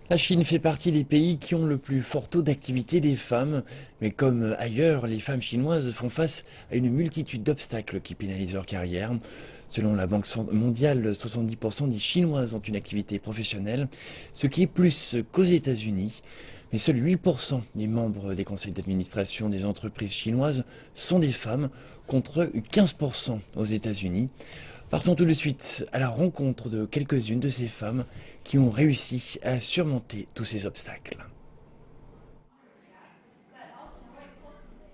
La Chine fait partie des pays qui ont le plus fort taux d'activité des femmes, mais comme ailleurs, les femmes chinoises font face à une multitude d'obstacles qui pénalisent leur carrière. Selon la Banque mondiale, 70% des Chinoises ont une activité professionnelle, ce qui est plus qu'aux États-Unis. Mais seuls 8% des membres des conseils d'administration des entreprises chinoises sont des femmes, contre 15% aux États-Unis. Partons tout de suite à la rencontre de quelques-unes de ces femmes qui ont réussi à surmonter tous ces obstacles.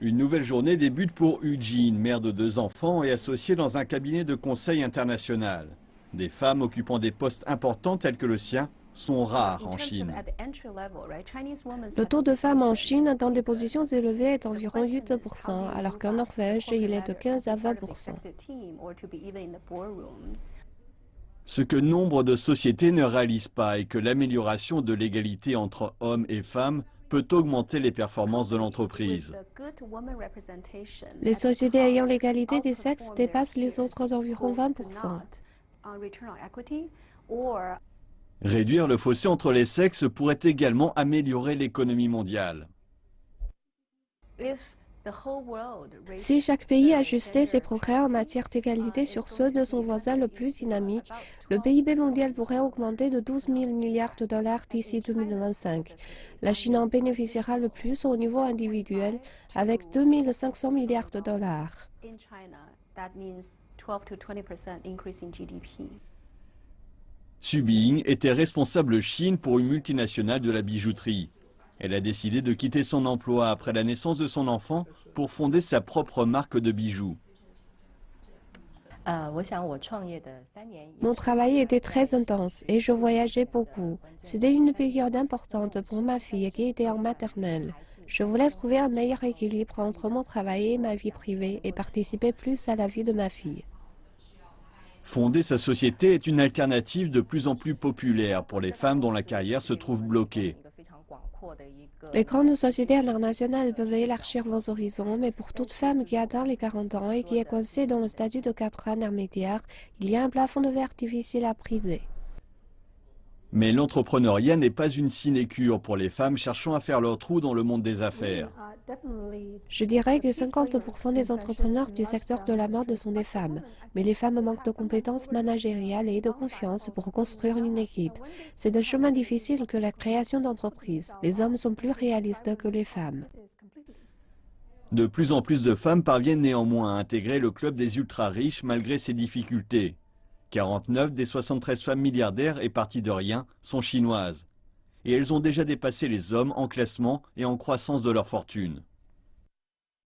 Une nouvelle journée débute pour Eugene, mère de 2 enfants et associée dans un cabinet de conseil international. Des femmes occupant des postes importants tels que le sien sont rares en Chine. Le taux de femmes en Chine dans des positions élevées est environ 8%, alors qu'en Norvège, il est de 15 à 20%. Ce que nombre de sociétés ne réalisent pas est que l'amélioration de l'égalité entre hommes et femmes peut augmenter les performances de l'entreprise. Les sociétés ayant l'égalité des sexes dépassent les autres environ 20%. Réduire le fossé entre les sexes pourrait également améliorer l'économie mondiale. Si chaque pays ajustait ses progrès en matière d'égalité sur ceux de son voisin le plus dynamique, le PIB mondial pourrait augmenter de 12 000 milliards de dollars d'ici 2025. La Chine en bénéficiera le plus au niveau individuel, avec 2 500 milliards de dollars. Su Biying était responsable Chine pour une multinationale de la bijouterie. Elle a décidé de quitter son emploi après la naissance de son enfant pour fonder sa propre marque de bijoux. Mon travail était très intense et je voyageais beaucoup. C'était une période importante pour ma fille qui était en maternelle. Je voulais trouver un meilleur équilibre entre mon travail et ma vie privée et participer plus à la vie de ma fille. Fonder sa société est une alternative de plus en plus populaire pour les femmes dont la carrière se trouve bloquée. Les grandes sociétés internationales peuvent élargir vos horizons, mais pour toute femme qui atteint les 40 ans et qui est coincée dans le statut de cadre intermédiaire, il y a un plafond de verre difficile à briser. Mais l'entrepreneuriat n'est pas une sinécure pour les femmes cherchant à faire leur trou dans le monde des affaires. Je dirais que 50% des entrepreneurs du secteur de la mode sont des femmes, mais les femmes manquent de compétences managériales et de confiance pour construire une équipe. C'est un chemin difficile que la création d'entreprises. Les hommes sont plus réalistes que les femmes. De plus en plus de femmes parviennent néanmoins à intégrer le club des ultra-riches malgré ces difficultés. 49 des 73 femmes milliardaires et parties de rien sont chinoises. Et elles ont déjà dépassé les hommes en classement et en croissance de leur fortune.